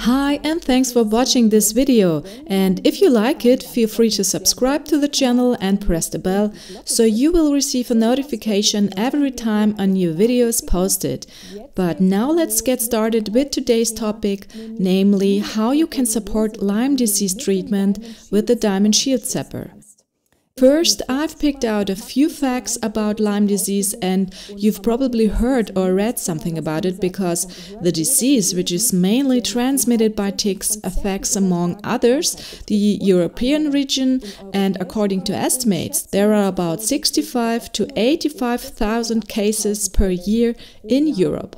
Hi, and thanks for watching this video, and if you like it, feel free to subscribe to the channel and press the bell so you will receive a notification every time a new video is posted. But now let's get started with today's topic, namely how you can support Lyme disease treatment with the Diamond Shield Zapper. First, I've picked out a few facts about Lyme disease, and you've probably heard or read something about it because the disease, which is mainly transmitted by ticks, affects among others the European region, and according to estimates, there are about 65 to 85,000 cases per year in Europe.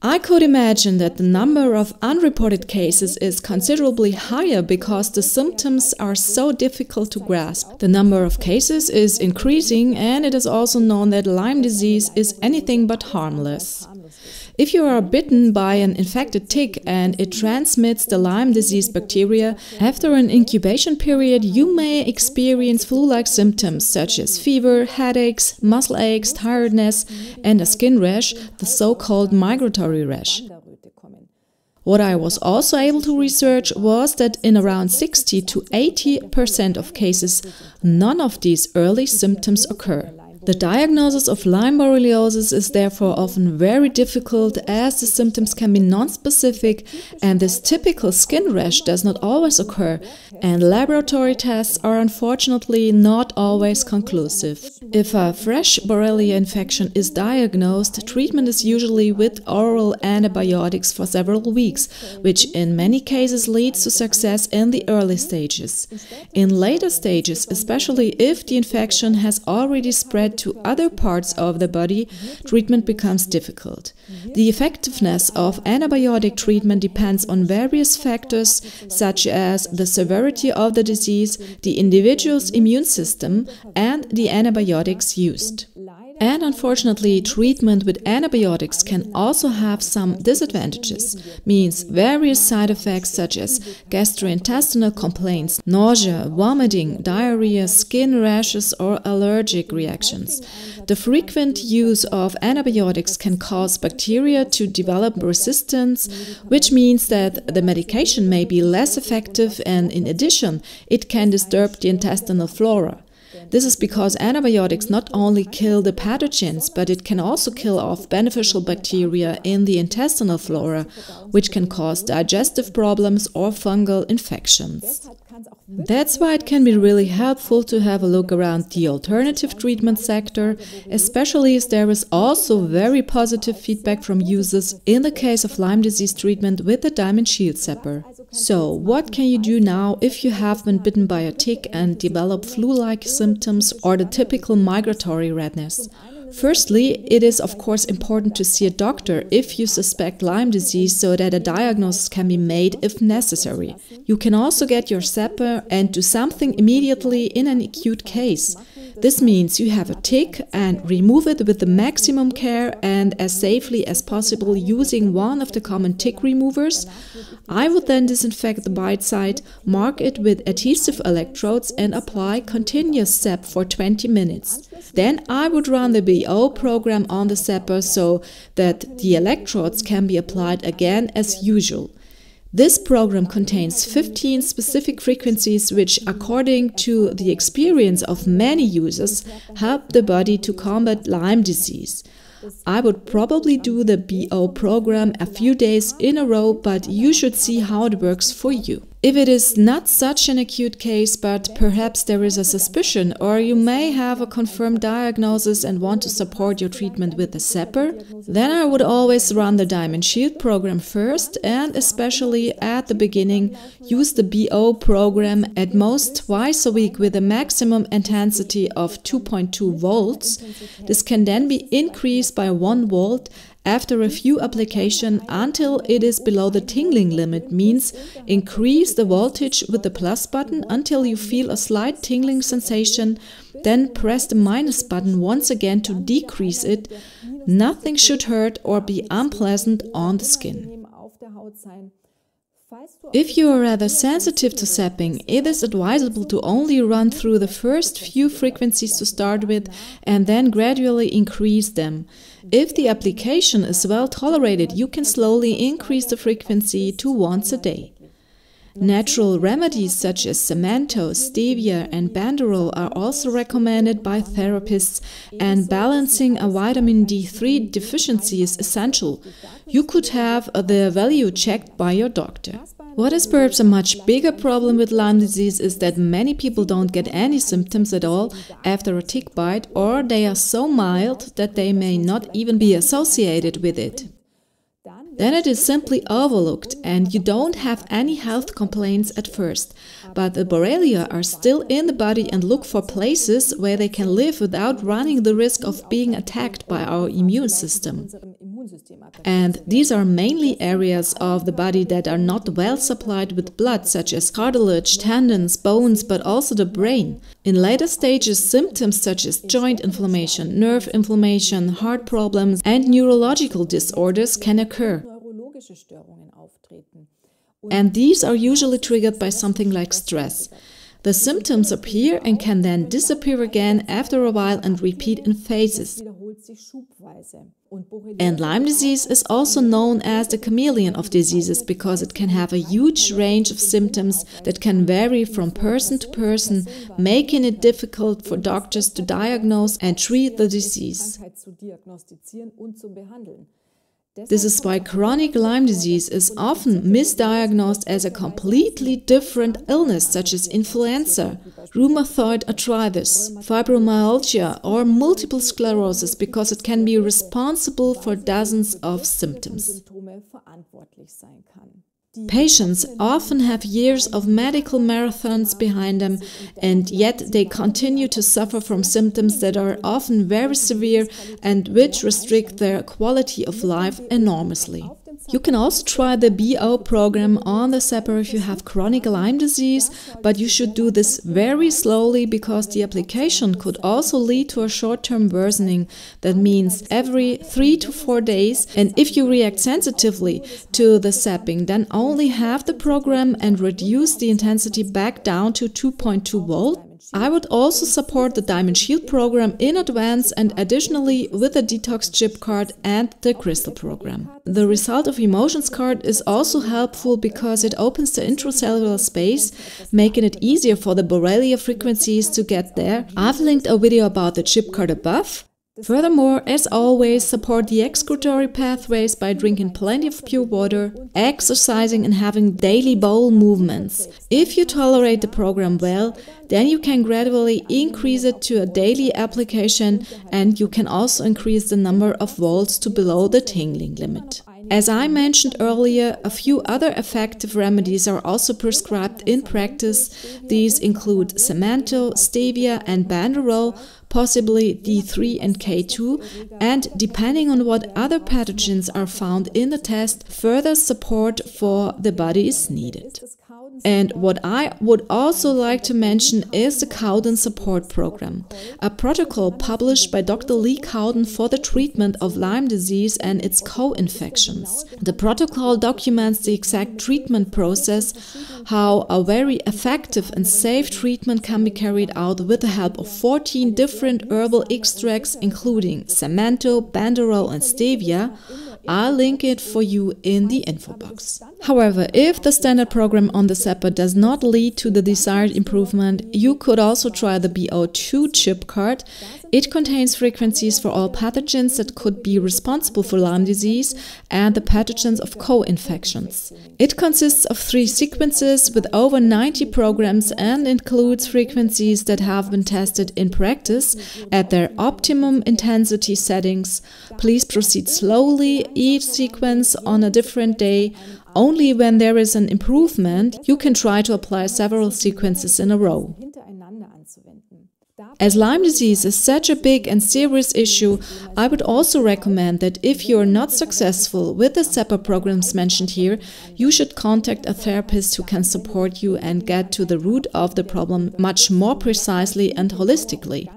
I could imagine that the number of unreported cases is considerably higher because the symptoms are so difficult to grasp. The number of cases is increasing, and it is also known that Lyme disease is anything but harmless. If you are bitten by an infected tick and it transmits the Lyme disease bacteria, after an incubation period you may experience flu-like symptoms such as fever, headaches, muscle aches, tiredness, and a skin rash, the so-called migratory rash. What I was also able to research was that in around 60 to 80% of cases, none of these early symptoms occur. The diagnosis of Lyme borreliosis is therefore often very difficult as the symptoms can be non-specific and this typical skin rash does not always occur, and laboratory tests are unfortunately not always conclusive. If a fresh Borrelia infection is diagnosed, treatment is usually with oral antibiotics for several weeks, which in many cases leads to success in the early stages. In later stages, especially if the infection has already spread to other parts of the body, treatment becomes difficult. The effectiveness of antibiotic treatment depends on various factors such as the severity of the disease, the individual's immune system, and the antibiotics used. And unfortunately, treatment with antibiotics can also have some disadvantages, means various side effects such as gastrointestinal complaints, nausea, vomiting, diarrhea, skin rashes, or allergic reactions. The frequent use of antibiotics can cause bacteria to develop resistance, which means that the medication may be less effective, and in addition, it can disturb the intestinal flora. This is because antibiotics not only kill the pathogens, but it can also kill off beneficial bacteria in the intestinal flora, which can cause digestive problems or fungal infections. That's why it can be really helpful to have a look around the alternative treatment sector, especially as there is also very positive feedback from users in the case of Lyme disease treatment with the Diamond Shield Zapper. So, what can you do now if you have been bitten by a tick and develop flu-like symptoms or the typical migratory redness? Firstly, it is of course important to see a doctor if you suspect Lyme disease so that a diagnosis can be made if necessary. You can also get your zapper and do something immediately in an acute case. This means you have a tick and remove it with the maximum care and as safely as possible using one of the common tick removers. I would then disinfect the bite site, mark it with adhesive electrodes and apply continuous zap for 20 minutes. Then I would run the BO program on the zapper so that the electrodes can be applied again as usual. This program contains 15 specific frequencies which, according to the experience of many users, help the body to combat Lyme disease. I would probably do the BO program a few days in a row, but you should see how it works for you. If it is not such an acute case, but perhaps there is a suspicion, or you may have a confirmed diagnosis and want to support your treatment with the zapper, then I would always run the Diamond Shield program first, and especially at the beginning, use the BO program at most twice a week with a maximum intensity of 2.2 volts. This can then be increased by 1 volt after a few applications until it is below the tingling limit, means increase the voltage with the plus button until you feel a slight tingling sensation, then press the minus button once again to decrease it. Nothing should hurt or be unpleasant on the skin. If you are rather sensitive to zapping, it is advisable to only run through the first few frequencies to start with and then gradually increase them. If the application is well tolerated, you can slowly increase the frequency to once a day. Natural remedies such as Cemento, Stevia and Banderol are also recommended by therapists, and balancing a vitamin D3 deficiency is essential. You could have their value checked by your doctor. What is perhaps a much bigger problem with Lyme disease is that many people don't get any symptoms at all after a tick bite, or they are so mild that they may not even be associated with it. Then it is simply overlooked and you don't have any health complaints at first. But the Borrelia are still in the body and look for places where they can live without running the risk of being attacked by our immune system. And these are mainly areas of the body that are not well supplied with blood, such as cartilage, tendons, bones, but also the brain. In later stages, symptoms such as joint inflammation, nerve inflammation, heart problems, and neurological disorders can occur. And these are usually triggered by something like stress. The symptoms appear and can then disappear again after a while and repeat in phases. And Lyme disease is also known as the chameleon of diseases because it can have a huge range of symptoms that can vary from person to person, making it difficult for doctors to diagnose and treat the disease. This is why chronic Lyme disease is often misdiagnosed as a completely different illness such as influenza, rheumatoid arthritis, fibromyalgia or multiple sclerosis because it can be responsible for dozens of symptoms. Patients often have years of medical marathons behind them, and yet they continue to suffer from symptoms that are often very severe and which restrict their quality of life enormously. You can also try the BO program on the Zapper if you have chronic Lyme disease, but you should do this very slowly because the application could also lead to a short-term worsening. That means every 3 to 4 days, and if you react sensitively to the zapping, then only half the program and reduce the intensity back down to 2.2 volt. I would also support the Diamond Shield program in advance and additionally with the detox chip card and the crystal program. The result of emotions card is also helpful because it opens the intracellular space, making it easier for the Borrelia frequencies to get there. I've linked a video about the chip card above. Furthermore, as always, support the excretory pathways by drinking plenty of pure water, exercising and having daily bowel movements. If you tolerate the program well, then you can gradually increase it to a daily application, and you can also increase the number of volts to below the tingling limit. As I mentioned earlier, a few other effective remedies are also prescribed in practice. These include Cemento, Stevia and Banderol, possibly D3 and K2, and depending on what other pathogens are found in the test, further support for the body is needed. And what I would also like to mention is the Cowden Support Program, a protocol published by Dr. Lee Cowden for the treatment of Lyme disease and its co-infections. The protocol documents the exact treatment process, how a very effective and safe treatment can be carried out with the help of 14 different herbal extracts, including Cemento, Banderol and Stevia. I'll link it for you in the info box. However, if the standard program on the Zapper does not lead to the desired improvement, you could also try the BO2 chip card. It contains frequencies for all pathogens that could be responsible for Lyme disease and the pathogens of co-infections. It consists of 3 sequences with over 90 programs and includes frequencies that have been tested in practice at their optimum intensity settings. Please proceed slowly, each sequence on a different day. Only when there is an improvement, you can try to apply several sequences in a row. As Lyme disease is such a big and serious issue, I would also recommend that if you are not successful with the Zapper programs mentioned here, you should contact a therapist who can support you and get to the root of the problem much more precisely and holistically.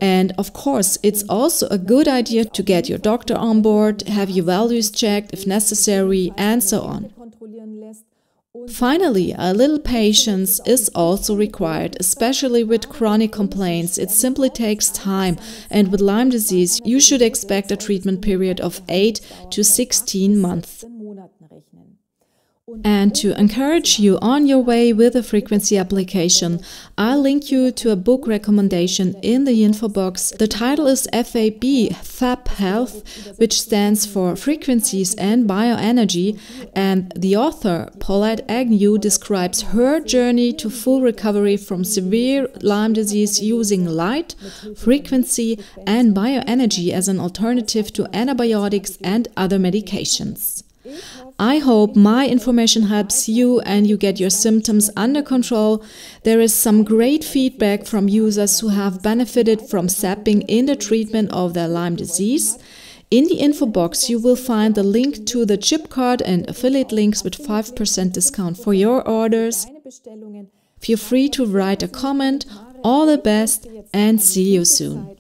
And of course, it's also a good idea to get your doctor on board, have your values checked if necessary, and so on. Finally, a little patience is also required, especially with chronic complaints. It simply takes time, and with Lyme disease, you should expect a treatment period of 8 to 16 months. And to encourage you on your way with a frequency application, I'll link you to a book recommendation in the info box. The title is FAB Health, which stands for Frequencies and Bioenergy, and the author, Paulette Agnew, describes her journey to full recovery from severe Lyme disease using light, frequency, and bioenergy as an alternative to antibiotics and other medications. I hope my information helps you and you get your symptoms under control. There is some great feedback from users who have benefited from zapping in the treatment of their Lyme disease. In the info box, you will find the link to the chip card and affiliate links with 5% discount for your orders. Feel free to write a comment. All the best and see you soon.